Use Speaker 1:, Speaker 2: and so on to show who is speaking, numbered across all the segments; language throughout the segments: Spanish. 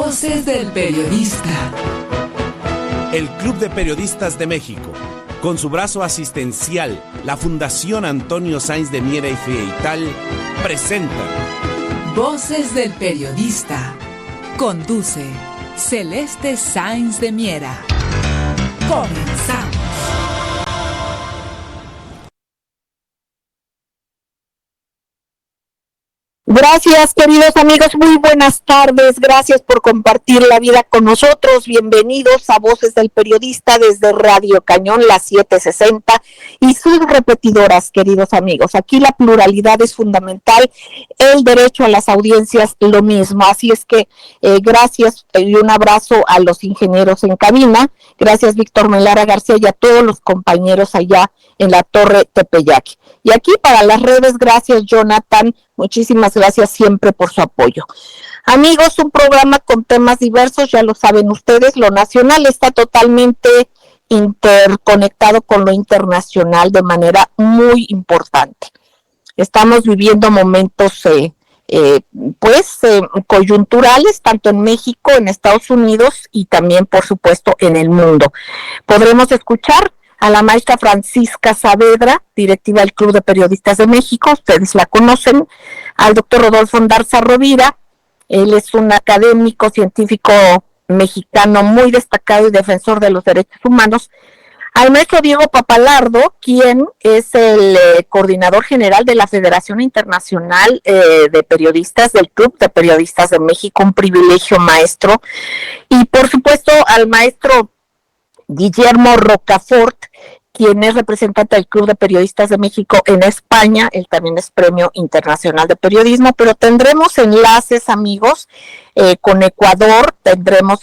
Speaker 1: Voces del Periodista.
Speaker 2: El Club de Periodistas de México, con su brazo asistencial, la Fundación Antonio Sáenz de Miera y Frieital, presenta
Speaker 1: Voces del Periodista. Conduce Celeste Sáenz de Miera. Comenzamos.
Speaker 3: Gracias, queridos amigos, muy buenas tardes, gracias por compartir la vida con nosotros, bienvenidos a Voces del Periodista desde Radio Cañón, las 760 y sus repetidoras, queridos amigos. Aquí la pluralidad es fundamental, el derecho a las audiencias lo mismo, así es que gracias y un abrazo a los ingenieros en cabina, gracias Víctor Melara García y a todos los compañeros allá en la Torre Tepeyac. Y aquí para las redes, gracias Jonathan, muchísimas gracias siempre por su apoyo. Amigos, un programa con temas diversos, ya lo saben ustedes, lo nacional está totalmente interconectado con lo internacional de manera muy importante. Estamos viviendo momentos coyunturales, tanto en México, en Estados Unidos y también, por supuesto, en el mundo. Podremos escuchar a la maestra Francisca Saavedra, directiva del Club de Periodistas de México, ustedes la conocen, al doctor Rodolfo Ondarza Rovira, él es un académico científico mexicano muy destacado y defensor de los derechos humanos, al maestro Diego Pappalardo, quien es el coordinador general de la Federación Internacional de Periodistas, del Club de Periodistas de México, un privilegio maestro, y por supuesto al maestro Guillermo Rocafort, quien es representante del Club de Periodistas de México en España, él también es Premio Internacional de Periodismo, pero tendremos enlaces, amigos, con Ecuador, tendremos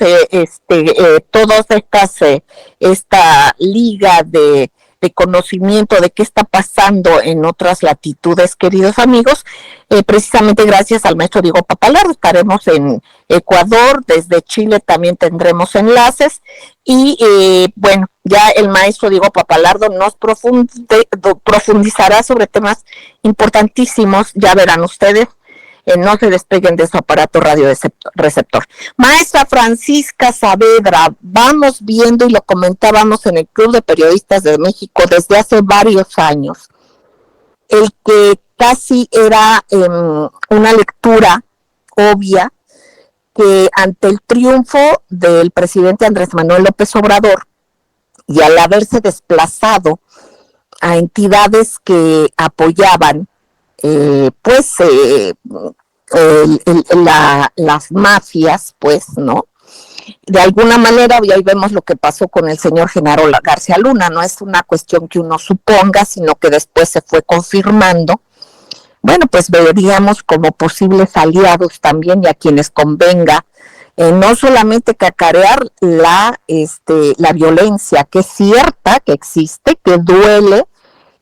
Speaker 3: todas esta liga de conocimiento de qué está pasando en otras latitudes, queridos amigos, precisamente gracias al maestro Diego Pappalardo, estaremos en Ecuador, desde Chile también tendremos enlaces, y ya el maestro Diego Pappalardo nos profundizará sobre temas importantísimos, ya verán ustedes, no se despeguen de su aparato radioreceptor. Maestra Francisca Saavedra, vamos viendo y lo comentábamos en el Club de Periodistas de México desde hace varios años, el que casi era una lectura obvia que ante el triunfo del presidente Andrés Manuel López Obrador y al haberse desplazado a entidades que apoyaban las mafias, pues, ¿no? De alguna manera, y ahí vemos lo que pasó con el señor Genaro García Luna, no es una cuestión que uno suponga, sino que después se fue confirmando. Bueno, pues veríamos como posibles aliados también y a quienes convenga, no solamente cacarear la violencia, que es cierta, que existe, que duele,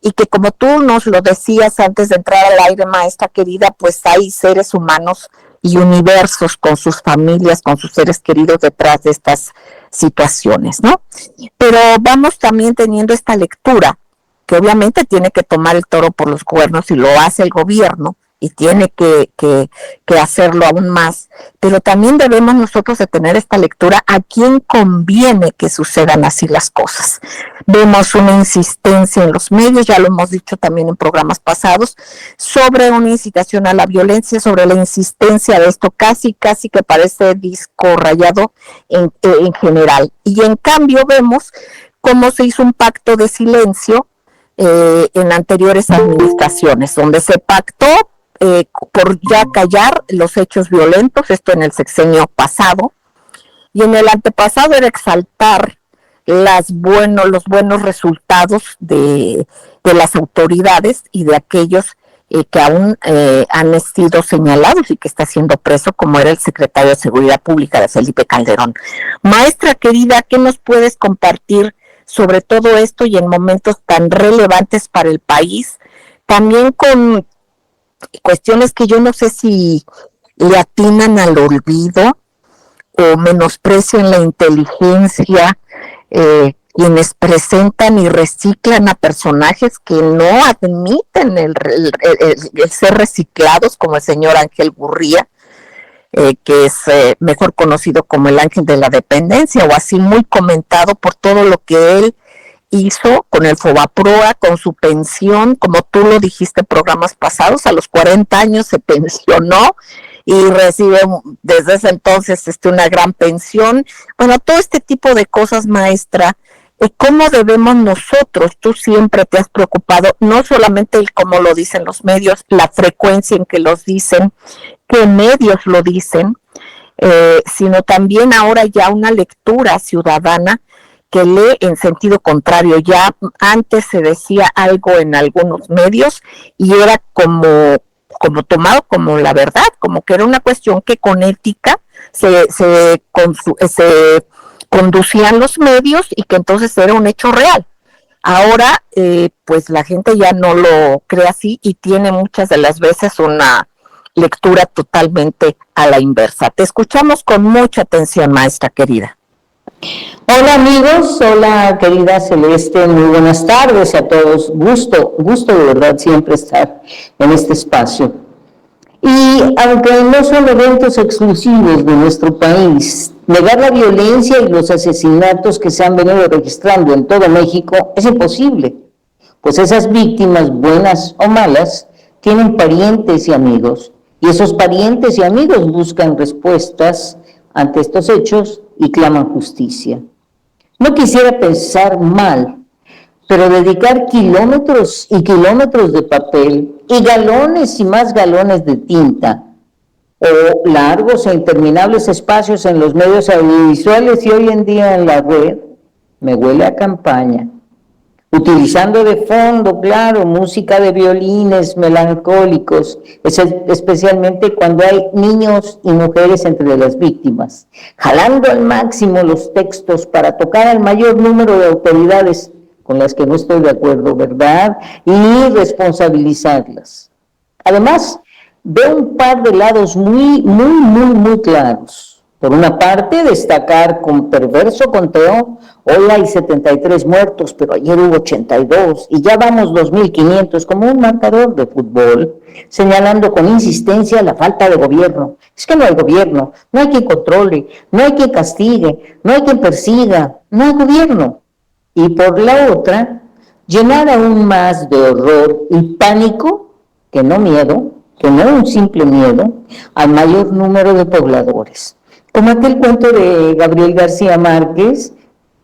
Speaker 3: y que como tú nos lo decías antes de entrar al aire, maestra querida, pues hay seres humanos y universos con sus familias, con sus seres queridos detrás de estas situaciones, ¿no? Pero vamos también teniendo esta lectura, que obviamente tiene que tomar el toro por los cuernos y lo hace el gobierno, y tiene que hacerlo aún más, pero también debemos nosotros de tener esta lectura a quién conviene que sucedan así las cosas. Vemos una insistencia en los medios, ya lo hemos dicho también en programas pasados, sobre una incitación a la violencia, sobre la insistencia de esto casi que parece disco rayado en general. Y en cambio vemos cómo se hizo un pacto de silencio en anteriores administraciones, donde se pactó por ya callar los hechos violentos, esto en el sexenio pasado, y en el antepasado era exaltar los buenos resultados de las autoridades y de aquellos que aún han sido señalados y que está siendo preso, como era el secretario de Seguridad Pública de Felipe Calderón. Maestra querida, ¿qué nos puedes compartir sobre todo esto y en momentos tan relevantes para el país? También con cuestiones que yo no sé si le atinan al olvido o menosprecian la inteligencia, quienes presentan y reciclan a personajes que no admiten el ser reciclados, como el señor Ángel Gurría, que es mejor conocido como el ángel de la dependencia, o así muy comentado por todo lo que él hizo con el Fobaproa, con su pensión, como tú lo dijiste en programas pasados, a los 40 años se pensionó y recibe desde ese entonces una gran pensión. Bueno, todo este tipo de cosas, maestra. ¿Cómo debemos nosotros? Tú siempre te has preocupado, no solamente el cómo lo dicen los medios, la frecuencia en que los dicen, qué medios lo dicen, sino también ahora ya una lectura ciudadana que lee en sentido contrario. Ya antes se decía algo en algunos medios y era como tomado como la verdad, como que era una cuestión que con ética se conducían los medios y que entonces era un hecho real. Ahora, pues la gente ya no lo cree así y tiene muchas de las veces una lectura totalmente a la inversa. Te escuchamos con mucha atención, maestra querida.
Speaker 4: Hola amigos, hola querida Celeste, muy buenas tardes a todos. Gusto de verdad siempre estar en este espacio. Y aunque no son eventos exclusivos de nuestro país, negar la violencia y los asesinatos que se han venido registrando en todo México es imposible, pues esas víctimas, buenas o malas, tienen parientes y amigos, y esos parientes y amigos buscan respuestas ante estos hechos y claman justicia. No quisiera pensar mal, pero dedicar kilómetros y kilómetros de papel y galones y más galones de tinta, o largos e interminables espacios en los medios audiovisuales y hoy en día en la red, me huele a campaña. Utilizando de fondo, claro, música de violines melancólicos, especialmente cuando hay niños y mujeres entre las víctimas, jalando al máximo los textos para tocar al mayor número de autoridades con las que no estoy de acuerdo, ¿verdad? Y responsabilizarlas. Además, veo un par de lados muy claros. Por una parte, destacar con perverso conteo, hoy hay 73 muertos, pero ayer hubo 82, y ya vamos 2.500, como un marcador de fútbol, señalando con insistencia la falta de gobierno. Es que no hay gobierno, no hay quien controle, no hay quien castigue, no hay quien persiga, no hay gobierno. Y por la otra, llenar aún más de horror y pánico, que no miedo, que no un simple miedo, al mayor número de pobladores. Como aquel cuento de Gabriel García Márquez,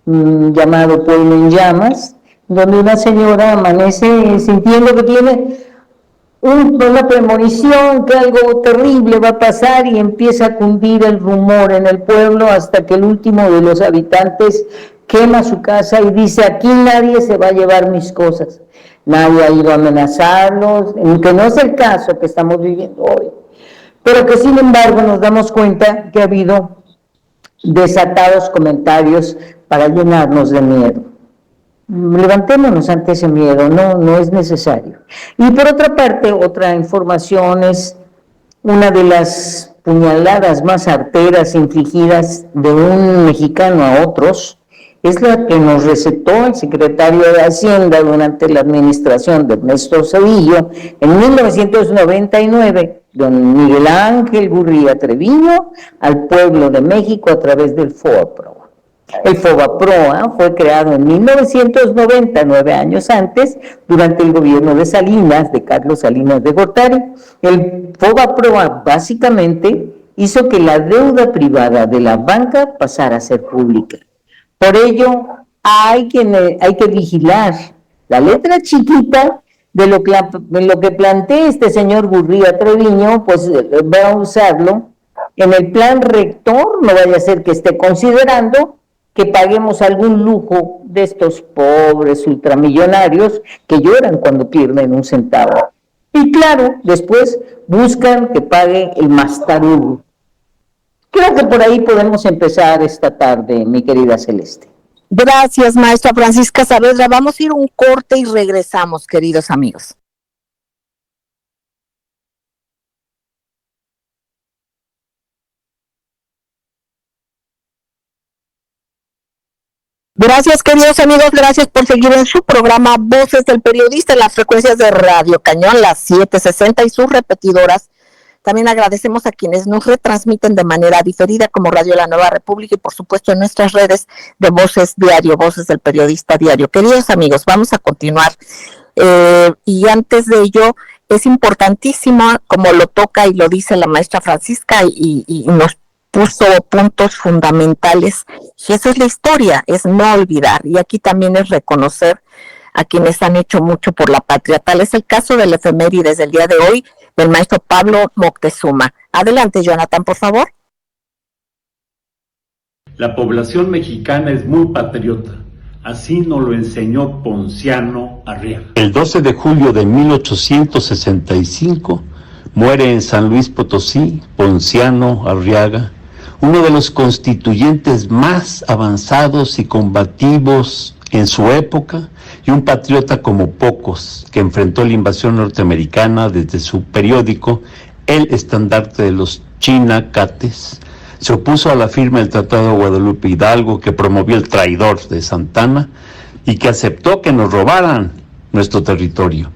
Speaker 4: llamado Pueblo en Llamas, donde una señora amanece sintiendo que tiene una premonición, que algo terrible va a pasar y empieza a cundir el rumor en el pueblo hasta que el último de los habitantes quema su casa y dice: aquí nadie se va a llevar mis cosas. Nadie ha ido a amenazarlos, que no es el caso que estamos viviendo hoy. Pero que sin embargo nos damos cuenta que ha habido desatados comentarios para llenarnos de miedo. Levantémonos ante ese miedo, no es necesario. Y por otra parte, otra información es una de las puñaladas más arteras infligidas de un mexicano a otros, es la que nos recetó el secretario de Hacienda durante la administración de Ernesto Zedillo en 1999, don Miguel Ángel Gurría Treviño, al pueblo de México a través del Fobaproa. El Fobaproa fue creado en 1990, 9 años antes, durante el gobierno de Salinas, de Carlos Salinas de Gortari. El Fobaproa básicamente hizo que la deuda privada de la banca pasara a ser pública. Por ello, hay que vigilar la letra chiquita de lo que plantea este señor Gurría Treviño, pues va a usarlo en el plan rector, no vaya a ser que esté considerando que paguemos algún lujo de estos pobres ultramillonarios que lloran cuando pierden un centavo. Y claro, después buscan que pague el más tarugo. Creo que por ahí podemos empezar esta tarde, mi querida Celeste.
Speaker 3: Gracias, maestra Francisca Saavedra. Vamos a ir un corte y regresamos, queridos amigos. Gracias, queridos amigos, gracias por seguir en su programa Voces del Periodista en las frecuencias de Radio Cañón, las 760 y sus repetidoras También agradecemos a quienes nos retransmiten de manera diferida, como Radio La Nueva República, y por supuesto en nuestras redes de Voces Diario, Voces del Periodista Diario. Queridos amigos, vamos a continuar. Y antes de ello, es importantísimo, como lo toca y lo dice la maestra Francisca, y nos puso puntos fundamentales, y eso es la historia, es no olvidar, y aquí también es reconocer a quienes han hecho mucho por la patria. Tal es el caso del efemérides del día de hoy, del maestro Pablo Moctezuma. Adelante, Jonathan, por favor.
Speaker 5: La población mexicana es muy patriota. Así nos lo enseñó Ponciano Arriaga.
Speaker 6: El 12 de julio de 1865 muere en San Luis Potosí Ponciano Arriaga, uno de los constituyentes más avanzados y combativos en su época, y un patriota como pocos, que enfrentó la invasión norteamericana desde su periódico El Estandarte de los Chinacates. Se opuso a la firma del Tratado de Guadalupe Hidalgo, que promovió el traidor de Santana y que aceptó que nos robaran nuestro territorio.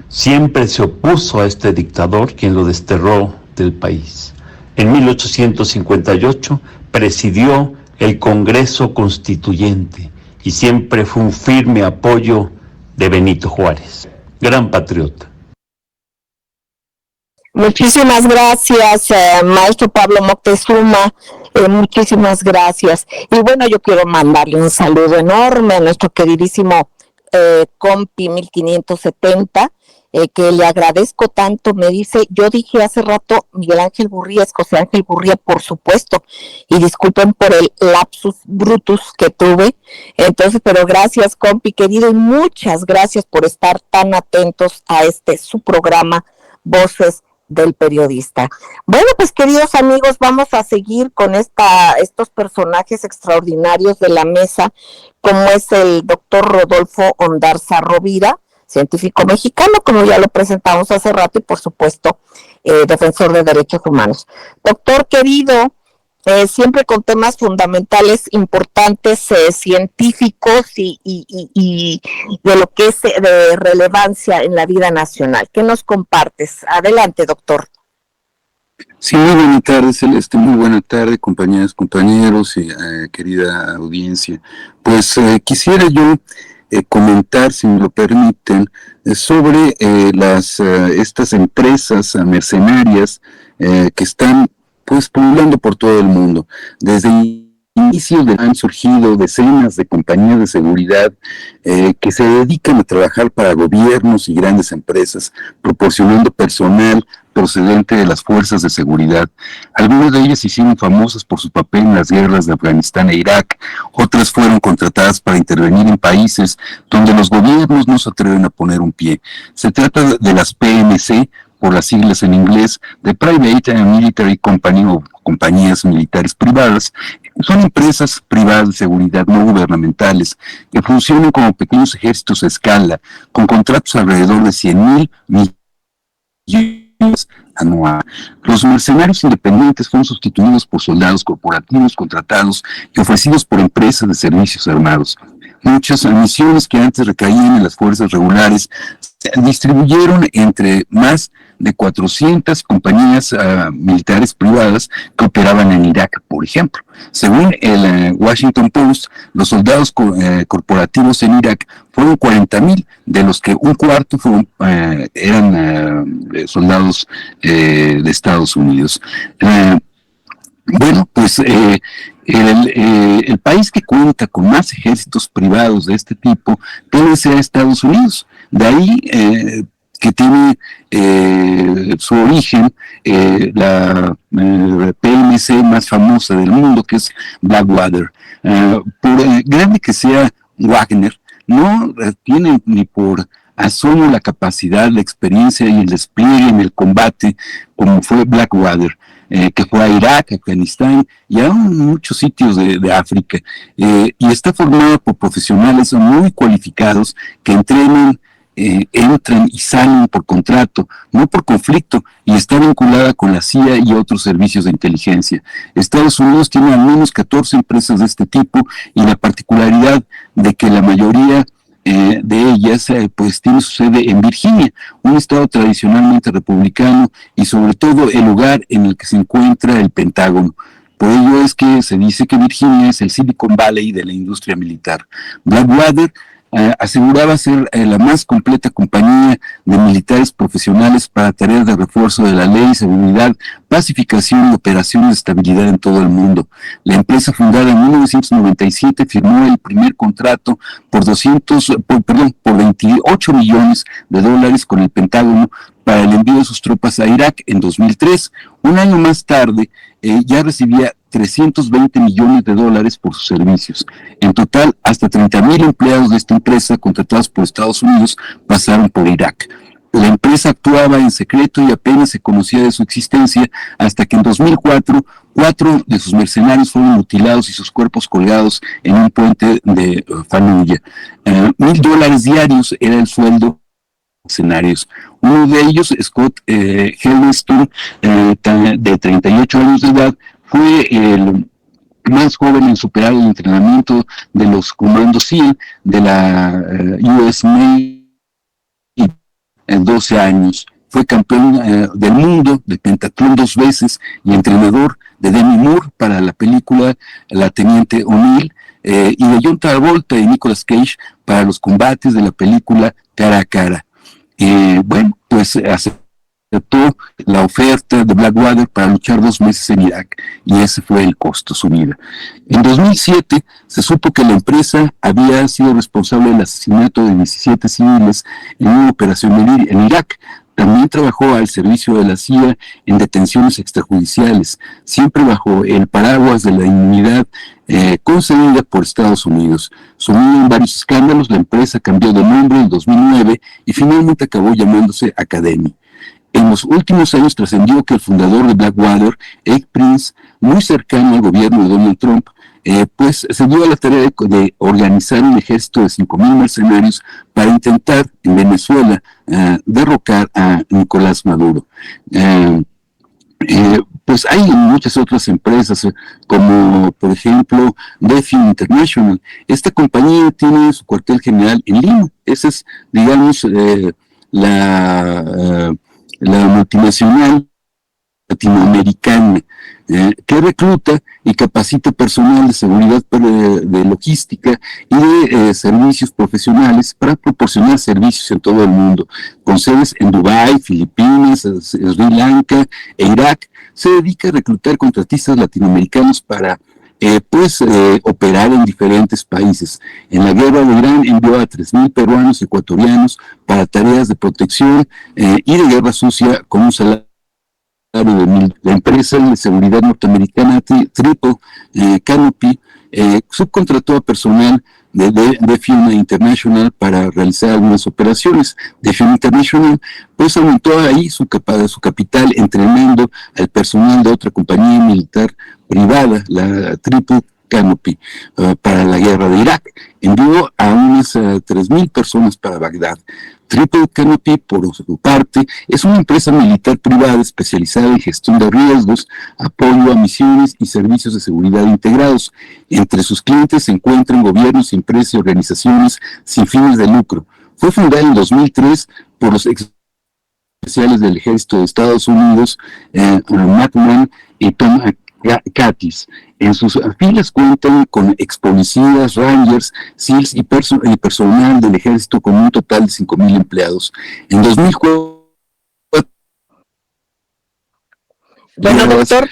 Speaker 6: Siempre se opuso a este dictador, quien lo desterró del país. En 1858 presidió el Congreso Constituyente y siempre fue un firme apoyo de Benito Juárez, gran patriota.
Speaker 3: Muchísimas gracias, maestro Pablo Moctezuma, muchísimas gracias. Y bueno, yo quiero mandarle un saludo enorme a nuestro queridísimo Compi 1570, que le agradezco tanto. Me dice, yo dije hace rato Miguel Ángel Gurría, es José Ángel Gurría, por supuesto, y disculpen por el lapsus brutus que tuve. Entonces, pero gracias, Compi querido, y muchas gracias por estar tan atentos a su programa Voces del Periodista. Bueno, pues queridos amigos, vamos a seguir con estos personajes extraordinarios de la mesa, como es el doctor Rodolfo Ondarza Rovira, científico mexicano, como ya lo presentamos hace rato, y por supuesto, defensor de derechos humanos. Doctor querido, siempre con temas fundamentales, importantes, científicos y de lo que es de relevancia en la vida nacional. ¿Qué nos compartes? Adelante, doctor.
Speaker 7: Sí, muy buena tarde, Celeste, muy buena tarde, compañeras, compañeros y querida audiencia. Pues quisiera yo comentar, si me lo permiten, sobre estas empresas mercenarias que están pues pululando por todo el mundo. Desde el inicio han surgido decenas de compañías de seguridad que se dedican a trabajar para gobiernos y grandes empresas, proporcionando personal procedente de las fuerzas de seguridad. Algunas de ellas se hicieron famosas por su papel en las guerras de Afganistán e Irak, otras fueron contratadas para intervenir en países donde los gobiernos no se atreven a poner un pie. Se trata de las PMC, por las siglas en inglés, de Private Military Company, o compañías militares privadas. Son empresas privadas de seguridad no gubernamentales que funcionan como pequeños ejércitos a escala, con contratos alrededor de 100,000 millones anual. Los mercenarios independientes fueron sustituidos por soldados corporativos contratados y ofrecidos por empresas de servicios armados. Muchas misiones que antes recaían en las fuerzas regulares se distribuyeron entre más de 400 compañías militares privadas que operaban en Irak, por ejemplo. Según el Washington Post, los soldados corporativos en Irak fueron 40,000, de los que un cuarto eran soldados de Estados Unidos. Bueno, pues el país que cuenta con más ejércitos privados de este tipo debe ser Estados Unidos. De ahí que tiene su origen la PMC más famosa del mundo, que es Blackwater. Por grande que sea Wagner, no tiene ni por asomo la capacidad, la experiencia y el despliegue en el combate como fue Blackwater, que fue a Irak, Afganistán y a muchos sitios de África, y está formado por profesionales muy cualificados que entrenan, entran y salen por contrato, no por conflicto, y está vinculada con la CIA y otros servicios de inteligencia. Estados Unidos tiene al menos 14 empresas de este tipo, y la particularidad de que la mayoría de ellas pues tiene su sede en Virginia, un estado tradicionalmente republicano y sobre todo el lugar en el que se encuentra el Pentágono. Por ello es que se dice que Virginia es el Silicon Valley de la industria militar. Blackwater aseguraba ser la más completa compañía de militares profesionales para tareas de refuerzo de la ley, seguridad, pacificación y operaciones de estabilidad en todo el mundo. La empresa, fundada en 1997, firmó el primer contrato por 28 millones de dólares con el Pentágono para el envío de sus tropas a Irak en 2003. Un año más tarde, ya recibía 320 millones de dólares por sus servicios. En total, hasta 30,000 empleados de esta empresa, contratados por Estados Unidos, pasaron por Irak. La empresa actuaba en secreto y apenas se conocía de su existencia hasta que en 2004, 4 de sus mercenarios fueron mutilados y sus cuerpos colgados en un puente de Fallujah. $1,000 diarios era el sueldo mercenarios. Uno de ellos, Scott Helmston, de 38 años de edad, fue el más joven en superar el entrenamiento de los comandos SEAL de la US Navy en 12 años. Fue campeón del mundo de pentatlón 2 veces y entrenador de Demi Moore para la película La Teniente O'Neill, y de John Travolta y Nicolas Cage para los combates de la película Cara a Cara. Bueno, pues aceptó la oferta de Blackwater para luchar 2 meses en Irak, y ese fue el costo, su vida. En 2007 se supo que la empresa había sido responsable del asesinato de 17 civiles en una operación en Irak. También trabajó al servicio de la CIA en detenciones extrajudiciales, siempre bajo el paraguas de la inmunidad concedida por Estados Unidos. Sumida en varios escándalos, la empresa cambió de nombre en 2009 y finalmente acabó llamándose Academy. En los últimos años trascendió que el fundador de Blackwater, Ed Prince, muy cercano al gobierno de Donald Trump, pues se dio a la tarea de organizar un ejército de 5,000 mercenarios para intentar en Venezuela derrocar a Nicolás Maduro. Pues hay muchas otras empresas, como por ejemplo Defiant International. Esta compañía tiene su cuartel general en Lima. Esa es, digamos, la multinacional latinoamericana que recluta y capacita personal de seguridad, de logística y de servicios profesionales para proporcionar servicios en todo el mundo, con sedes en Dubái, Filipinas, Sri Lanka e Irak. Se dedica a reclutar contratistas latinoamericanos para operar en diferentes países. En la guerra de Irán envió a 3,000 peruanos y ecuatorianos para tareas de protección y de guerra sucia con un salario de $1,000. La empresa de seguridad norteamericana Triple Canopy subcontrató a personal de Defiant International para realizar algunas operaciones. Defiant International pues aumentó ahí su capital entrenando al personal de otra compañía militar privada, la Triple Canopy, para la guerra de Irak. Envió a unas 3,000 personas para Bagdad. Triple Canopy, por su parte, es una empresa militar privada especializada en gestión de riesgos, apoyo a misiones y servicios de seguridad integrados. Entre sus clientes se encuentran gobiernos, empresas y organizaciones sin fines de lucro. Fue fundada en 2003 por los especiales del Ejército de Estados Unidos, Matt Mann y Tom Katis. En sus filas cuentan con expolicías, rangers, SEALs y personal del ejército con un total de 5,000 empleados. En 2004...
Speaker 3: Bueno, doctor,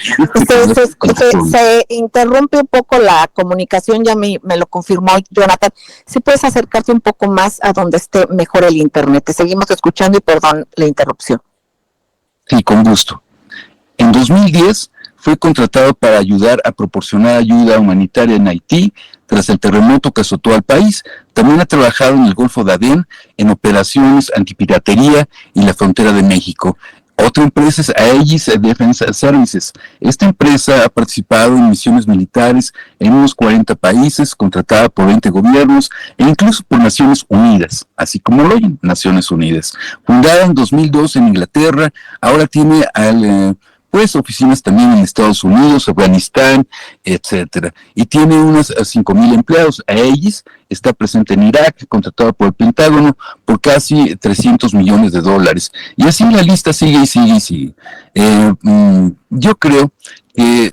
Speaker 3: se interrumpe un poco la comunicación, ya me lo confirmó Jonathan. Si puedes acercarte un poco más a donde esté mejor el internet. Te seguimos escuchando y perdón la interrupción.
Speaker 7: Sí, con gusto. En 2010 fue contratado para ayudar a proporcionar ayuda humanitaria en Haití tras el terremoto que azotó al país. También ha trabajado en el Golfo de Adén, en operaciones antipiratería y la frontera de México. Otra empresa es Aegis Defense Services. Esta empresa ha participado en misiones militares en unos 40 países, contratada por 20 gobiernos e incluso por Naciones Unidas, así como lo oyen, Naciones Unidas. Fundada en 2002 en Inglaterra, ahora tiene al pues oficinas también en Estados Unidos, Afganistán, etcétera. Y tiene unas 5,000 empleados. Aegis está presente en Irak, contratada por el Pentágono por casi $300 millones. Y así la lista sigue y sigue y sigue. Yo creo que,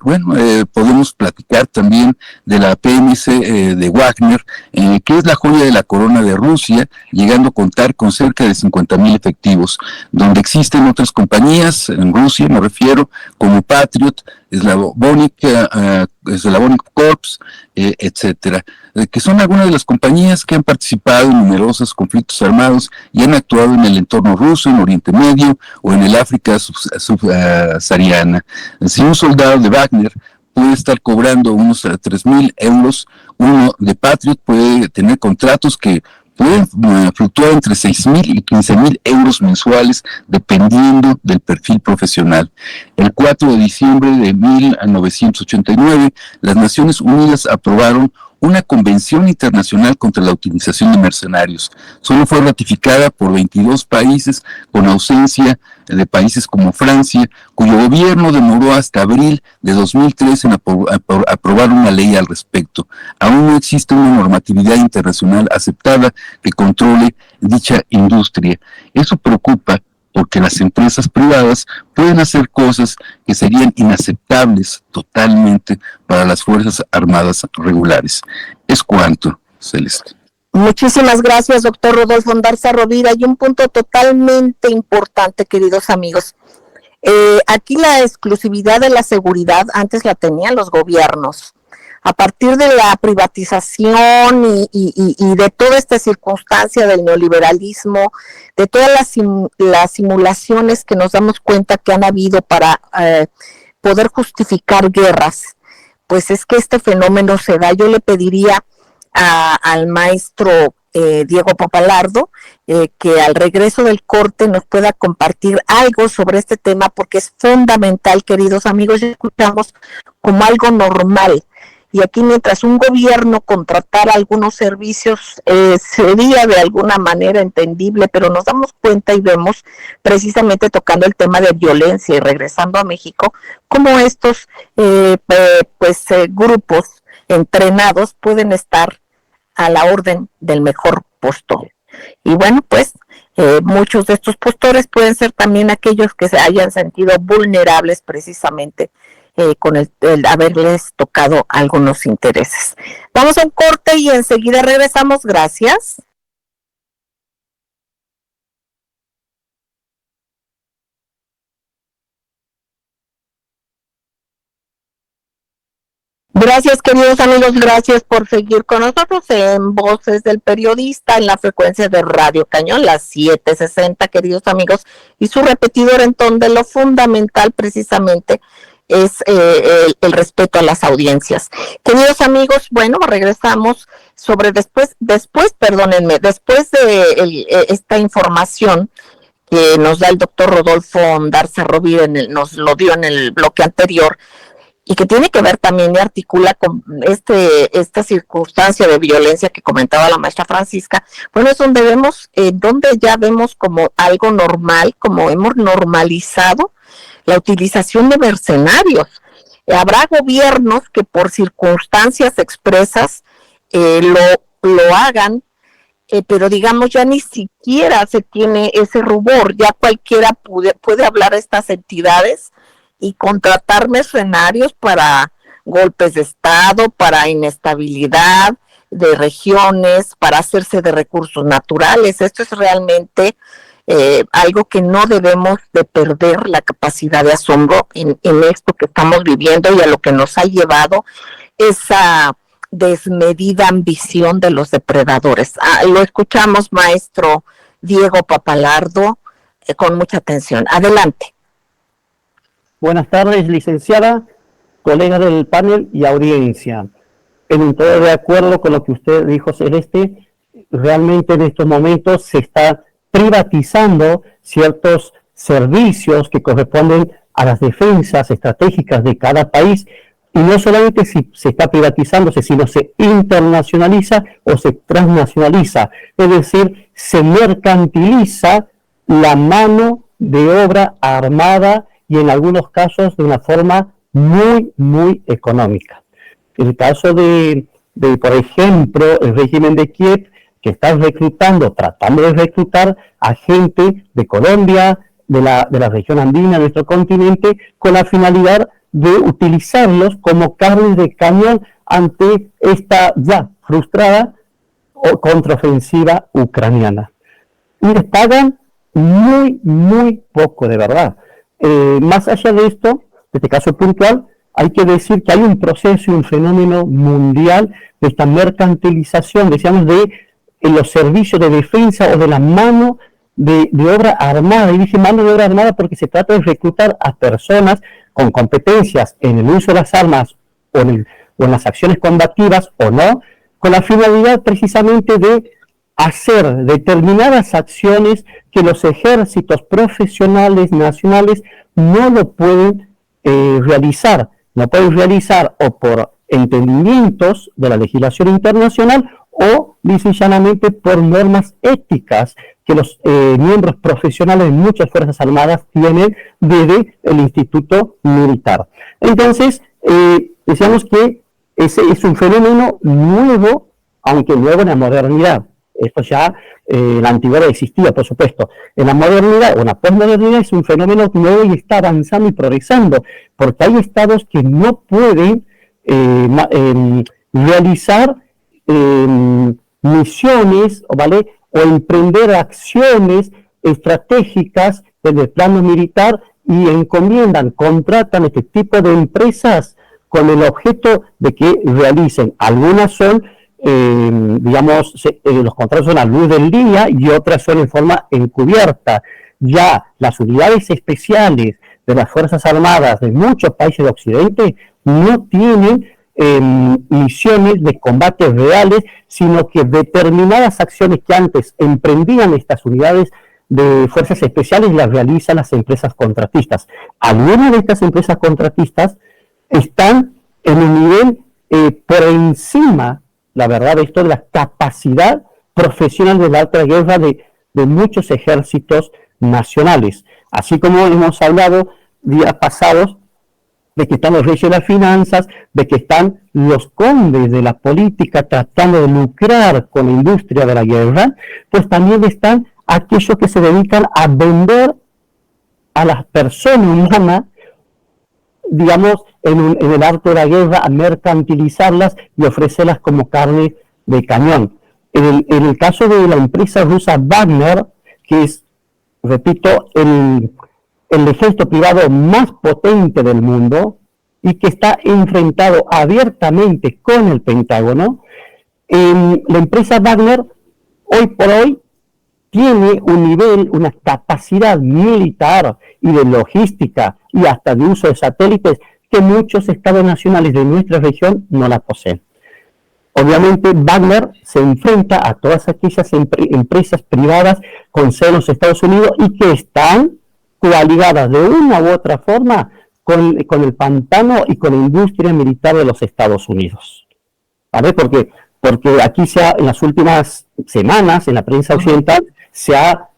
Speaker 7: podemos platicar también de la PMC de Wagner, que es la joya de la corona de Rusia, llegando a contar con cerca de 50,000 efectivos, donde existen otras compañías, en Rusia me refiero, como Patriot, Slavonic Corps, etcétera, que son algunas de las compañías que han participado en numerosos conflictos armados y han actuado en el entorno ruso, en Oriente Medio o en el África subsahariana. Si un soldado de Wagner puede estar cobrando unos 3,000 euros, uno de Patriot puede tener contratos que pueden fluctuar entre 6,000 y 15,000 euros mensuales, dependiendo del perfil profesional. El 4 de diciembre de 1989, las Naciones Unidas aprobaron una convención internacional contra la utilización de mercenarios. Solo fue ratificada por 22 países, con ausencia de países como Francia, cuyo gobierno demoró hasta abril de 2003 en aprobar una ley al respecto. Aún no existe una normatividad internacional aceptada que controle dicha industria. Eso preocupa porque las empresas privadas pueden hacer cosas que serían inaceptables totalmente para las Fuerzas Armadas regulares. Es cuanto, Celeste.
Speaker 3: Muchísimas gracias, doctor Rodolfo Ondarza Rovira. Hay un punto totalmente importante, queridos amigos. Aquí la exclusividad de la seguridad antes la tenían los gobiernos. A partir de la privatización y de toda esta circunstancia del neoliberalismo, de todas las simulaciones que nos damos cuenta que han habido para poder justificar guerras, pues es que este fenómeno se da. Yo le pediría al maestro Diego Papalardo que al regreso del corte nos pueda compartir algo sobre este tema, porque es fundamental, queridos amigos. Ya escuchamos como algo normal. Y aquí, mientras un gobierno contratara algunos servicios, sería de alguna manera entendible, pero nos damos cuenta y vemos, precisamente tocando el tema de violencia y regresando a México, cómo estos grupos entrenados pueden estar a la orden del mejor postor. Y bueno, pues muchos de estos postores pueden ser también aquellos que se hayan sentido vulnerables precisamente con el haberles tocado algunos intereses. Vamos a un corte y enseguida regresamos. Gracias. Gracias, queridos amigos, gracias por seguir con nosotros en Voces del Periodista, en la frecuencia de Radio Cañón, las 760, queridos amigos, y su repetidor, en donde lo fundamental precisamente es el respeto a las audiencias. Queridos amigos, bueno, regresamos sobre después de esta información que nos da el doctor Rodolfo Ondarza Rovira, nos lo dio en el bloque anterior, y que tiene que ver también y articula con esta circunstancia de violencia que comentaba la maestra Francisca. Bueno, es donde ya vemos como algo normal, como hemos normalizado la utilización de mercenarios. Habrá gobiernos que por circunstancias expresas lo hagan, pero digamos ya ni siquiera se tiene ese rubor, ya cualquiera puede hablar a estas entidades y contratar mercenarios para golpes de Estado, para inestabilidad de regiones, para hacerse de recursos naturales. Esto es realmente algo que no debemos de perder la capacidad de asombro en esto que estamos viviendo y a lo que nos ha llevado esa desmedida ambición de los depredadores. Lo escuchamos, maestro Diego Papalardo, con mucha atención. Adelante.
Speaker 8: Buenas tardes, licenciada, colegas del panel y audiencia. En todo de acuerdo con lo que usted dijo, Celeste, realmente en estos momentos se está privatizando ciertos servicios que corresponden a las defensas estratégicas de cada país, y no solamente se está privatizándose, sino se internacionaliza o se transnacionaliza, es decir, se mercantiliza la mano de obra armada y en algunos casos de una forma muy, muy económica. El caso de por ejemplo, el régimen de Kiev, que está tratando de reclutar a gente de Colombia, de la región andina, de nuestro continente, con la finalidad de utilizarlos como carnes de cañón ante esta ya frustrada o contraofensiva ucraniana. Y les pagan muy, muy poco, de verdad. Más allá de esto, de este caso puntual, hay que decir que hay un proceso y un fenómeno mundial de esta mercantilización, decíamos, de los servicios de defensa o de la mano de obra armada. Y dije mano de obra armada porque se trata de reclutar a personas con competencias en el uso de las armas o en las acciones combativas o no, con la finalidad precisamente de hacer determinadas acciones que los ejércitos profesionales nacionales no lo pueden realizar. No pueden realizar o por entendimientos de la legislación internacional o lisa y llanamente por normas éticas que los miembros profesionales de muchas Fuerzas Armadas tienen desde el Instituto Militar. Entonces, decíamos que ese es un fenómeno nuevo, aunque nuevo en la modernidad. Esto ya en la antigüedad existía, por supuesto. En la modernidad o en la posmodernidad es un fenómeno nuevo y está avanzando y progresando, porque hay estados que no pueden realizar misiones, ¿vale?, o emprender acciones estratégicas en el plano militar y encomiendan, contratan este tipo de empresas con el objeto de que realicen. Algunas son los contratos son a luz del día y otras son en forma encubierta. Ya las unidades especiales de las Fuerzas Armadas de muchos países de Occidente no tienen misiones de combate reales, sino que determinadas acciones que antes emprendían estas unidades de fuerzas especiales las realizan las empresas contratistas. Algunas de estas empresas contratistas están en un nivel por encima, la verdad, esto de la capacidad profesional de la alta guerra de muchos ejércitos nacionales. Así como hemos hablado días pasados de que están los reyes de las finanzas, de que están los condes de la política tratando de lucrar con la industria de la guerra, pues también están aquellos que se dedican a vender a las personas humanas, digamos, en el arte de la guerra, a mercantilizarlas y ofrecerlas como carne de cañón. En el caso de la empresa rusa Wagner, que es, repito, el ejército privado más potente del mundo y que está enfrentado abiertamente con el Pentágono, la empresa Wagner hoy por hoy tiene un nivel, una capacidad militar y de logística y hasta de uso de satélites que muchos estados nacionales de nuestra región no la poseen. Obviamente Wagner se enfrenta a todas aquellas empresas privadas con sede en los Estados Unidos y que están coaligadas de una u otra forma con el pantano y con la industria militar de los Estados Unidos. ¿Vale? Porque aquí en las últimas semanas, en la prensa occidental, se ha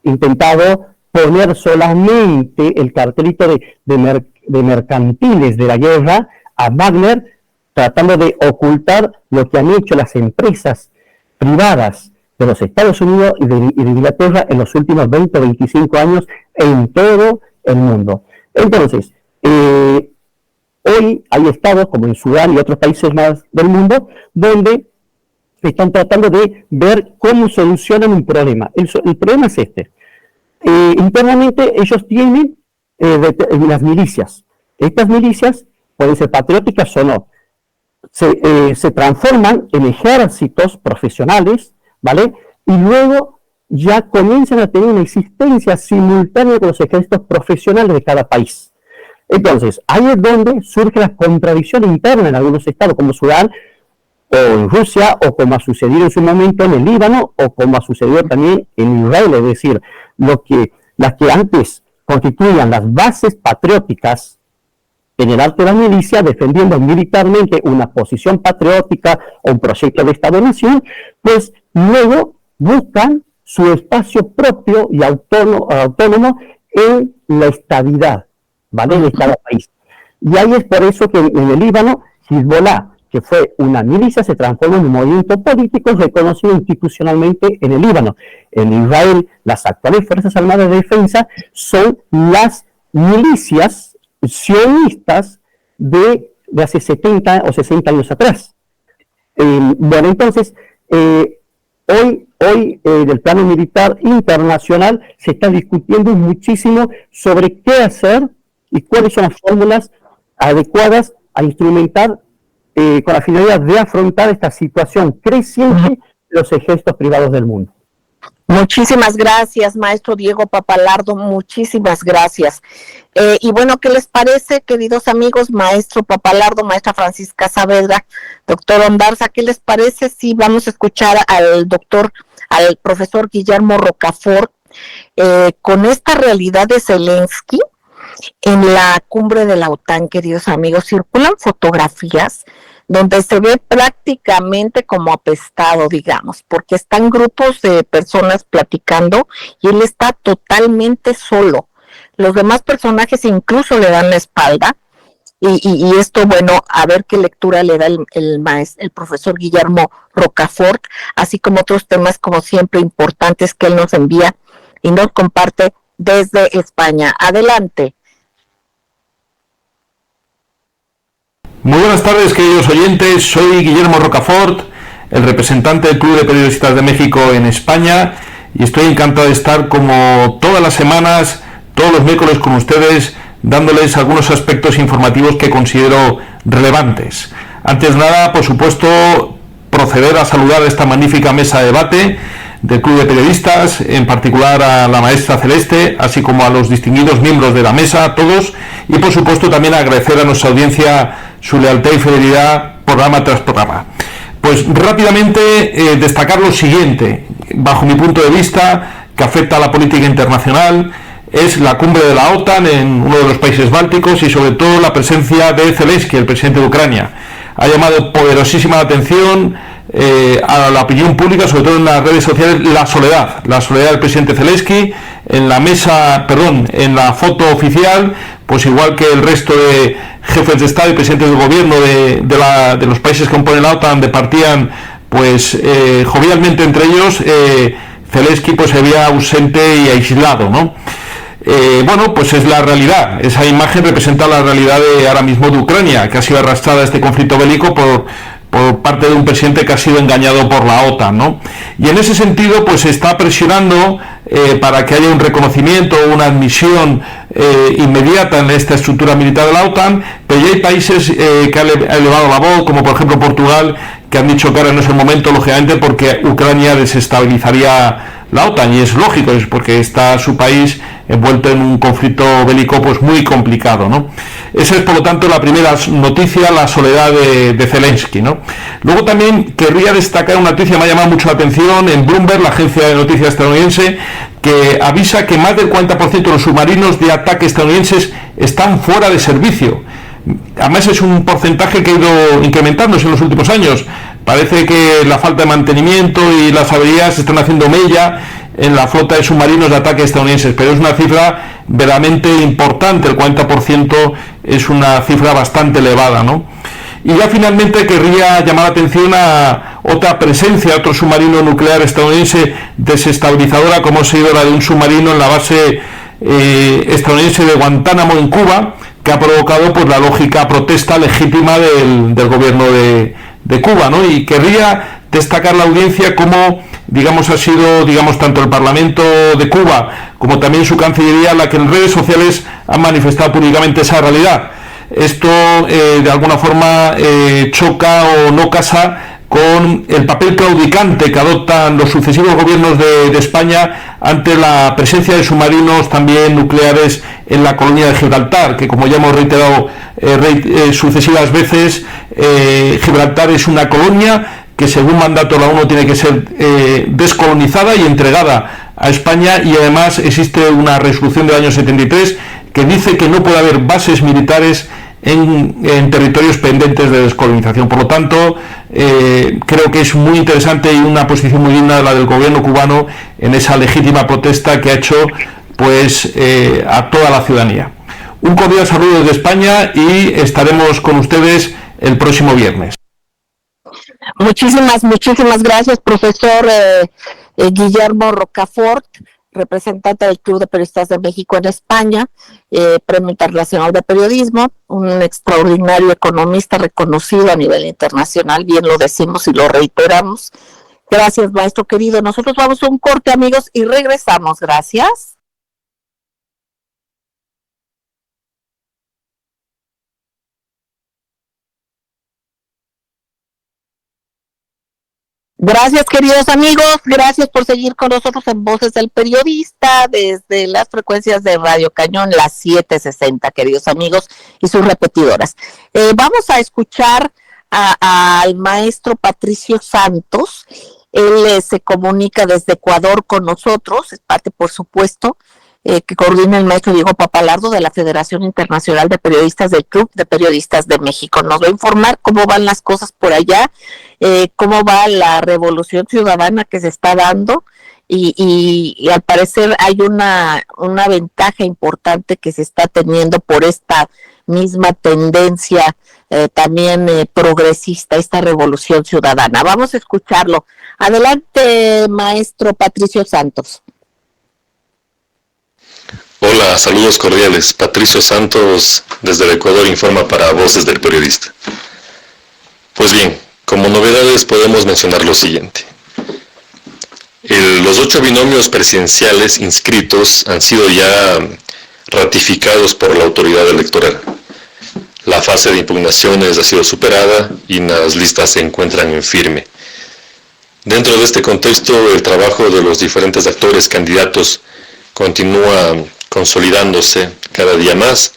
Speaker 8: intentado poner solamente el cartelito de mercantiles de la guerra a Wagner, tratando de ocultar lo que han hecho las empresas privadas de los Estados Unidos y de Inglaterra en los últimos 20 o 25 años en todo el mundo. Entonces, hoy hay estados como en Sudán y otros países más del mundo donde están tratando de ver cómo solucionan un problema. El problema es este. Internamente ellos tienen las milicias. Estas milicias pueden ser patrióticas o no. Se transforman en ejércitos profesionales, ¿vale? Y luego ya comienzan a tener una existencia simultánea con los ejércitos profesionales de cada país. Entonces, ahí es donde surge la contradicción interna en algunos estados, como Sudán, o en Rusia, o como ha sucedido en su momento en el Líbano, o como ha sucedido también en Israel. Es decir, las que antes constituían las bases patrióticas en el arte de la milicia, defendiendo militarmente una posición patriótica o un proyecto de Estado-Nación, pues luego buscan su espacio propio y autónomo en la estabilidad, ¿vale? De cada país. Y ahí es por eso que en el Líbano, Hezbollah, que fue una milicia, se transforma en un movimiento político reconocido institucionalmente en el Líbano. En Israel, las actuales Fuerzas Armadas de Defensa son las milicias sionistas de hace 70 o 60 años atrás. Bueno, entonces, hoy del plano militar internacional se está discutiendo muchísimo sobre qué hacer y cuáles son las fórmulas adecuadas a instrumentar con la finalidad de afrontar esta situación creciente de los ejércitos privados del mundo.
Speaker 3: Muchísimas gracias, maestro Diego Papalardo, muchísimas gracias. Y bueno, ¿qué les parece, queridos amigos? Maestro Papalardo, maestra Francisca Saavedra, doctor Ondarza, ¿qué les parece si vamos a escuchar al profesor Guillermo Rocafort con esta realidad de Zelensky? En la cumbre de la OTAN, queridos amigos, circulan fotografías donde se ve prácticamente como apestado, digamos, porque están grupos de personas platicando y él está totalmente solo. Los demás personajes incluso le dan la espalda y esto, bueno, a ver qué lectura le da el profesor Guillermo Rocafort, así como otros temas como siempre importantes que él nos envía y nos comparte desde España. Adelante.
Speaker 9: Muy buenas tardes, queridos oyentes. Soy Guillermo Rocafort, el representante del Club de Periodistas de México en España, y estoy encantado de estar como todas las semanas, todos los miércoles con ustedes, dándoles algunos aspectos informativos que considero relevantes. Antes de nada, por supuesto, proceder a saludar a esta magnífica mesa de debate del Club de Periodistas, en particular a la maestra Celeste, así como a los distinguidos miembros de la mesa, a todos, y por supuesto también agradecer a nuestra audiencia su lealtad y fidelidad programa tras programa. Pues rápidamente destacar lo siguiente, bajo mi punto de vista, que afecta a la política internacional, es la cumbre de la OTAN en uno de los países bálticos y sobre todo la presencia de Zelensky, el presidente de Ucrania. Ha llamado poderosísima la atención a la opinión pública, sobre todo en las redes sociales, la soledad del presidente Zelensky en la foto oficial, pues igual que el resto de jefes de Estado y presidentes del gobierno de los países que componen la OTAN departían pues jovialmente entre ellos, Zelensky pues se veía ausente y aislado, ¿no? Bueno, pues es la realidad. Esa imagen representa la realidad de ahora mismo de Ucrania, que ha sido arrastrada a este conflicto bélico por parte de un presidente que ha sido engañado por la OTAN, ¿no? Y en ese sentido, pues se está presionando para que haya un reconocimiento, una admisión inmediata en esta estructura militar de la OTAN, pero ya hay países que han elevado la voz, como por ejemplo Portugal, que han dicho que ahora no es el momento, lógicamente, porque Ucrania desestabilizaría la OTAN, y es lógico, es porque está su país envuelto en un conflicto bélico pues muy complicado, ¿no? Esa es por lo tanto la primera noticia, la soledad de Zelensky, ¿no? Luego también querría destacar una noticia que me ha llamado mucho la atención en Bloomberg, la agencia de noticias estadounidense, que avisa que más del 40% de los submarinos de ataque estadounidenses están fuera de servicio. Además es un porcentaje que ha ido incrementándose en los últimos años. Parece que la falta de mantenimiento y las averías están haciendo mella en la flota de submarinos de ataque estadounidenses, pero es una cifra verdaderamente importante, el 40% es una cifra bastante elevada, ¿no? Y ya finalmente querría llamar la atención a otra presencia, otro submarino nuclear estadounidense desestabilizadora, como ha sido la de un submarino en la base estadounidense de Guantánamo en Cuba, que ha provocado pues la lógica protesta legítima del gobierno de Cuba, ¿no? Y querría destacar la audiencia como, digamos, ha sido, digamos, tanto el Parlamento de Cuba como también su Cancillería la que en redes sociales han manifestado públicamente esa realidad. Esto de alguna forma choca o no casa con el papel claudicante que adoptan los sucesivos gobiernos de España ante la presencia de submarinos también nucleares en la colonia de Gibraltar, que como ya hemos reiterado sucesivas veces, Gibraltar es una colonia que según mandato de la ONU tiene que ser descolonizada y entregada a España, y además existe una resolución del año 73 que dice que no puede haber bases militares en territorios pendientes de descolonización. Por lo tanto, creo que es muy interesante y una posición muy digna la del gobierno cubano en esa legítima protesta que ha hecho pues a toda la ciudadanía. Un cordial saludo desde España y estaremos con ustedes el próximo viernes.
Speaker 3: Muchísimas gracias, profesor Guillermo Rocafort, representante del Club de Periodistas de México en España, Premio Internacional de Periodismo, un extraordinario economista reconocido a nivel internacional, bien lo decimos y lo reiteramos. Gracias, maestro querido. Nosotros vamos a un corte, amigos, y regresamos. Gracias. Gracias, queridos amigos, gracias por seguir con nosotros en Voces del Periodista, desde las frecuencias de Radio Cañón, las 760, queridos amigos, y sus repetidoras. Vamos a escuchar al maestro Patricio Santos. Él se comunica desde Ecuador con nosotros, es parte, por supuesto, que coordina el maestro Diego Papalardo de la Federación Internacional de Periodistas del Club de Periodistas de México. Nos va a informar cómo van las cosas por allá, cómo va la revolución ciudadana que se está dando y al parecer hay una ventaja importante que se está teniendo por esta misma tendencia también progresista, esta revolución ciudadana. Vamos a escucharlo. Adelante, maestro Patricio Santos.
Speaker 10: Hola, saludos cordiales. Patricio Santos desde el Ecuador informa para Voces del Periodista. Pues bien, como novedades podemos mencionar lo siguiente. Los 8 binomios presidenciales inscritos han sido ya ratificados por la autoridad electoral. La fase de impugnaciones ha sido superada y las listas se encuentran en firme. Dentro de este contexto, el trabajo de los diferentes actores candidatos continúa consolidándose cada día más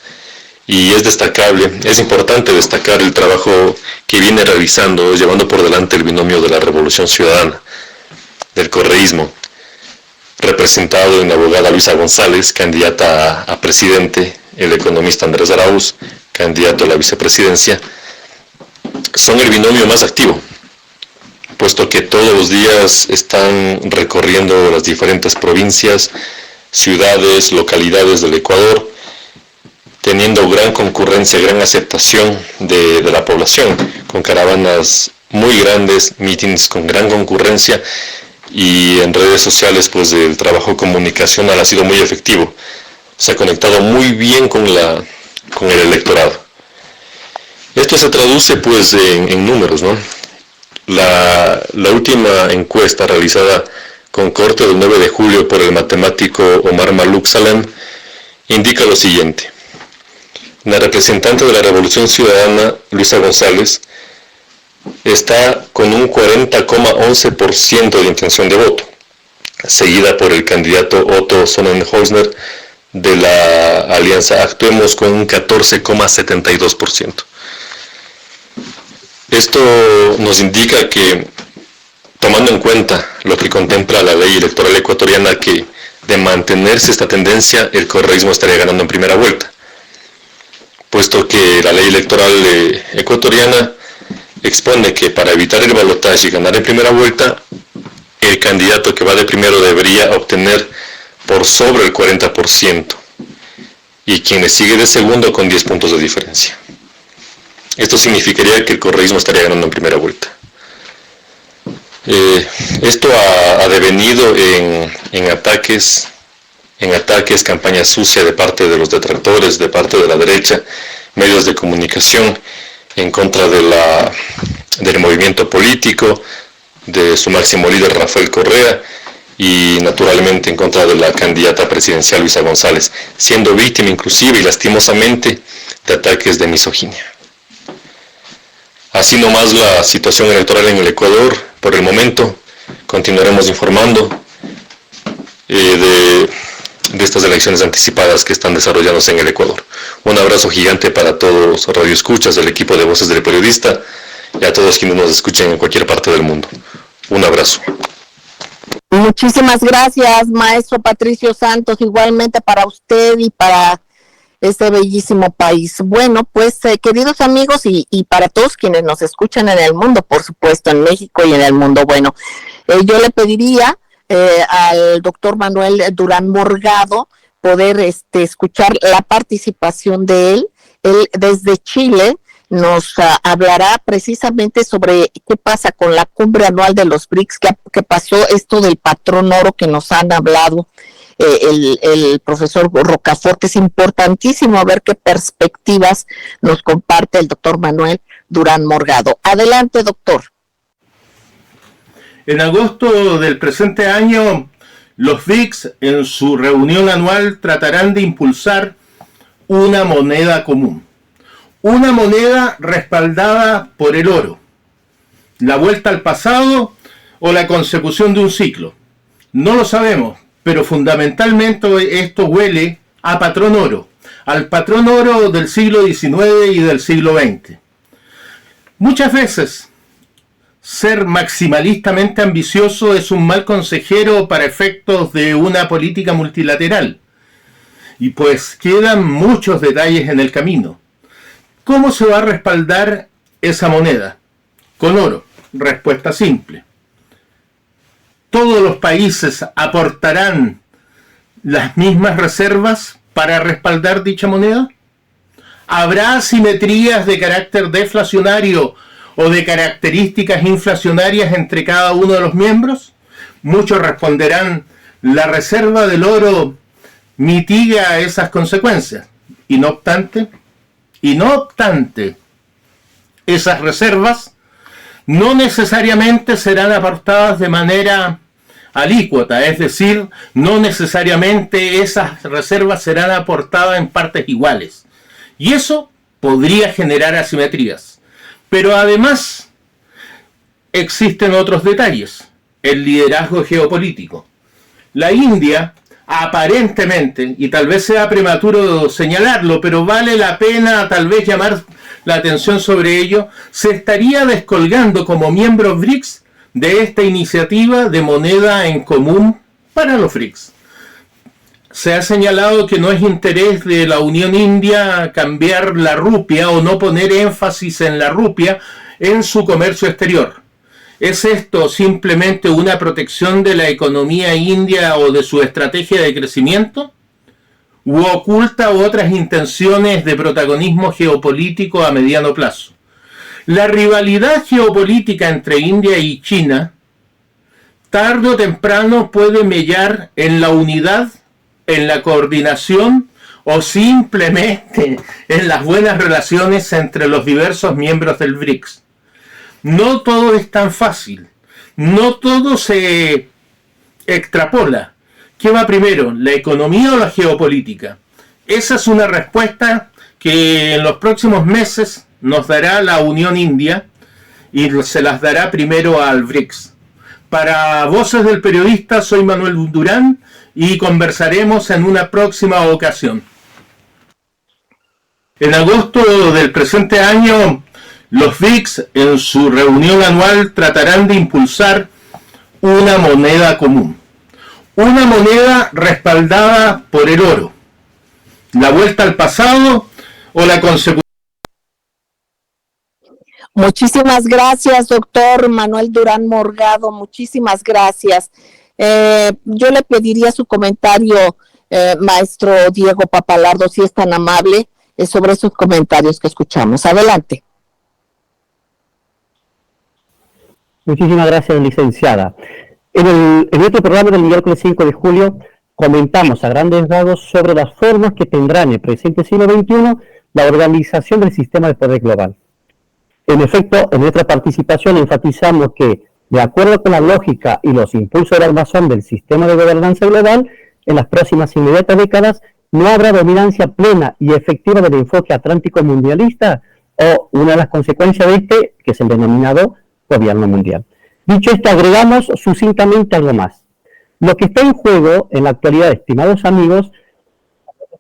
Speaker 10: y es importante destacar el trabajo que viene realizando, llevando por delante el binomio de la Revolución Ciudadana, del correísmo, representado en la abogada Luisa González, candidata a presidente, el economista Andrés Arauz, candidato a la vicepresidencia. Son el binomio más activo, puesto que todos los días están recorriendo las diferentes provincias, ciudades, localidades del Ecuador, teniendo gran concurrencia, gran aceptación de la población, con caravanas muy grandes, mítines con gran concurrencia, y en redes sociales pues el trabajo comunicacional ha sido muy efectivo, se ha conectado muy bien con el electorado. Esto se traduce pues en números, ¿no? La última encuesta realizada con corte del 9 de julio por el matemático Omar Maluk Salem indica lo siguiente. La representante de la Revolución Ciudadana, Luisa González, está con un 40,11% de intención de voto, seguida por el candidato Otto Sonnenhäuser de la alianza Actuemos con un 14,72%. Esto nos indica que, tomando en cuenta lo que contempla la ley electoral ecuatoriana, que de mantenerse esta tendencia, el correísmo estaría ganando en primera vuelta, puesto que la ley electoral ecuatoriana expone que para evitar el balotaje y ganar en primera vuelta, el candidato que va de primero debería obtener por sobre el 40%, y quien le sigue de segundo con 10 puntos de diferencia. Esto significaría que el correísmo estaría ganando en primera vuelta. Esto ha devenido en ataques, campaña sucia de parte de los detractores, de parte de la derecha, medios de comunicación en contra del movimiento político, de su máximo líder Rafael Correa, y naturalmente en contra de la candidata presidencial Luisa González, siendo víctima inclusive y lastimosamente de ataques de misoginia. Así nomás la situación electoral en el Ecuador. Por el momento continuaremos informando de estas elecciones anticipadas que están desarrollándose en el Ecuador. Un abrazo gigante para todos los radioescuchas del equipo de Voces del Periodista y a todos quienes nos escuchen en cualquier parte del mundo. Un abrazo.
Speaker 3: Muchísimas gracias, maestro Patricio Santos, igualmente para usted y para este bellísimo país. Bueno, pues queridos amigos y para todos quienes nos escuchan en el mundo, por supuesto, en México y en el mundo, bueno, yo le pediría al doctor Manuel Durán Morgado poder escuchar la participación de él. Él desde Chile nos hablará precisamente sobre qué pasa con la cumbre anual de los BRICS, qué pasó esto del patrón oro que nos han hablado el profesor Rocafort, que es importantísimo ver qué perspectivas nos comparte el doctor Manuel Durán Morgado. Adelante, doctor.
Speaker 11: En agosto del presente año, los BRICS en su reunión anual tratarán de impulsar una moneda común. Una moneda respaldada por el oro, la vuelta al pasado o la consecución de un ciclo. No lo sabemos, pero fundamentalmente esto huele a patrón oro, al patrón oro del siglo XIX y del siglo XX. Muchas veces, ser maximalistamente ambicioso es un mal consejero para efectos de una política multilateral. Y pues quedan muchos detalles en el camino. ¿Cómo se va a respaldar esa moneda? Con oro. Respuesta simple. ¿Todos los países aportarán las mismas reservas para respaldar dicha moneda? ¿Habrá asimetrías de carácter deflacionario o de características inflacionarias entre cada uno de los miembros? Muchos responderán, la reserva del oro mitiga esas consecuencias. Y no obstante, esas reservas no necesariamente serán aportadas de manera alícuota, es decir, no necesariamente esas reservas serán aportadas en partes iguales. Y eso podría generar asimetrías. Pero además existen otros detalles. El liderazgo geopolítico. La India, aparentemente, y tal vez sea prematuro señalarlo, pero vale la pena tal vez llamar la atención sobre ello, se estaría descolgando como miembro BRICS de esta iniciativa de moneda en común para los BRICS. Se ha señalado que no es interés de la Unión India cambiar la rupia o no poner énfasis en la rupia en su comercio exterior. ¿Es esto simplemente una protección de la economía india o de su estrategia de crecimiento? ¿U oculta otras intenciones de protagonismo geopolítico a mediano plazo? La rivalidad geopolítica entre India y China, tarde o temprano puede mellar en la unidad, en la coordinación o simplemente en las buenas relaciones entre los diversos miembros del BRICS. No todo es tan fácil, no todo se extrapola. ¿Qué va primero, la economía o la geopolítica? Esa es una respuesta que en los próximos meses nos dará la Unión India y se las dará primero al BRICS. Para Voces del Periodista, soy Manuel Durán y conversaremos en una próxima ocasión. En agosto del presente año, los BRICS en su reunión anual tratarán de impulsar una moneda común. Una moneda respaldada por el oro. La vuelta al pasado o la consecución.
Speaker 3: Muchísimas gracias, doctor Manuel Durán Morgado. Muchísimas gracias. Yo le pediría su comentario, maestro Diego Papalardo, si es tan amable, sobre esos comentarios que escuchamos. Adelante.
Speaker 8: Muchísimas gracias, licenciada. En este programa del miércoles 5 de julio comentamos a grandes rasgos sobre las formas que tendrá en el presente siglo XXI la organización del sistema de poder global. En efecto, en nuestra participación enfatizamos que, de acuerdo con la lógica y los impulsos de la razón del sistema de gobernanza global, en las próximas inmediatas décadas no habrá dominancia plena y efectiva del enfoque atlántico mundialista o una de las consecuencias de este, que es el denominado gobierno mundial. Dicho esto, agregamos sucintamente algo más. Lo que está en juego en la actualidad, estimados amigos,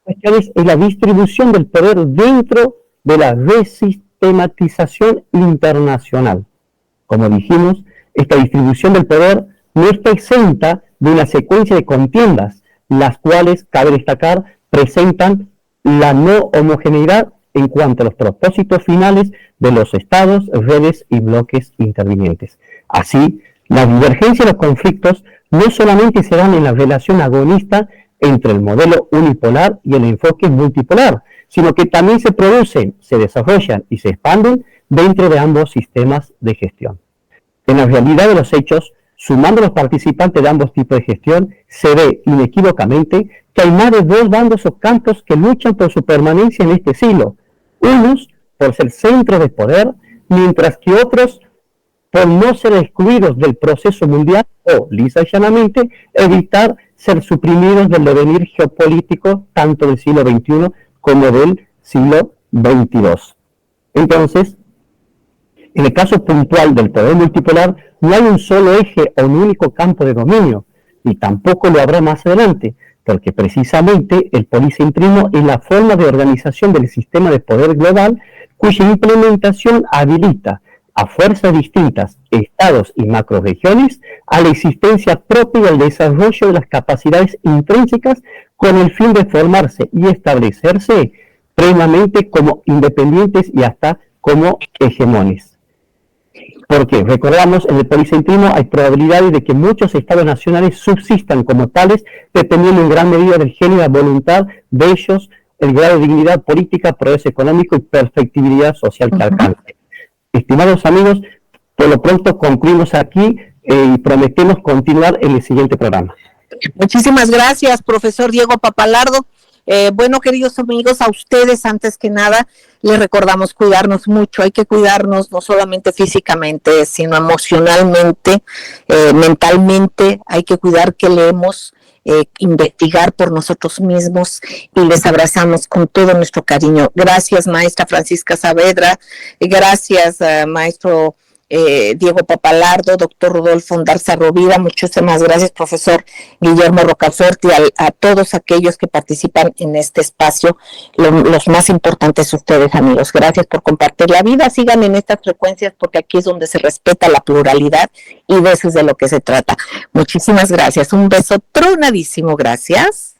Speaker 8: es la distribución del poder dentro de la resistematización internacional. Como dijimos, esta distribución del poder no está exenta de una secuencia de contiendas, las cuales, cabe destacar, presentan la no homogeneidad en cuanto a los propósitos finales de los estados, redes y bloques intervinientes. Así, la divergencia de los conflictos no solamente se dan en la relación agonista entre el modelo unipolar y el enfoque multipolar, sino que también se producen, se desarrollan y se expanden dentro de ambos sistemas de gestión. En la realidad de los hechos, sumando los participantes de ambos tipos de gestión, se ve inequívocamente que hay más de dos bandos o campos que luchan por su permanencia en este siglo, unos por ser centros de poder, mientras que otros por no ser excluidos del proceso mundial o, lisa y llanamente, evitar ser suprimidos del devenir geopolítico tanto del siglo XXI como del siglo XXII. Entonces, en el caso puntual del poder multipolar, no hay un solo eje o un único campo de dominio, y tampoco lo habrá más adelante, porque precisamente el policentrismo es la forma de organización del sistema de poder global cuya implementación habilita a fuerzas distintas, estados y macrorregiones, a la existencia propia y al desarrollo de las capacidades intrínsecas con el fin de formarse y establecerse plenamente como independientes y hasta como hegemones. Porque, recordamos, en el policentrismo hay probabilidades de que muchos estados nacionales subsistan como tales, dependiendo en gran medida del género y la voluntad de ellos, el grado de dignidad política, progreso económico y perfectibilidad social que alcance. Estimados amigos, por lo pronto concluimos aquí y prometemos continuar en el siguiente programa.
Speaker 3: Muchísimas gracias, profesor Diego Pappalardo. Bueno, queridos amigos, a ustedes antes que nada les recordamos cuidarnos mucho. Hay que cuidarnos no solamente físicamente, sino emocionalmente, mentalmente. Hay que cuidar que leemos, investigar por nosotros mismos, y les abrazamos con todo nuestro cariño. Gracias, maestra Francisca Saavedra, gracias, maestro Diego Pappalardo, doctor Rodolfo Ondarza Rovira, muchísimas gracias, profesor Guillermo Rocafort, y a todos aquellos que participan en este espacio, los más importantes ustedes, amigos. Gracias por compartir la vida, sigan en estas frecuencias porque aquí es donde se respeta la pluralidad y de eso es de lo que se trata. Muchísimas gracias, un beso tronadísimo, gracias.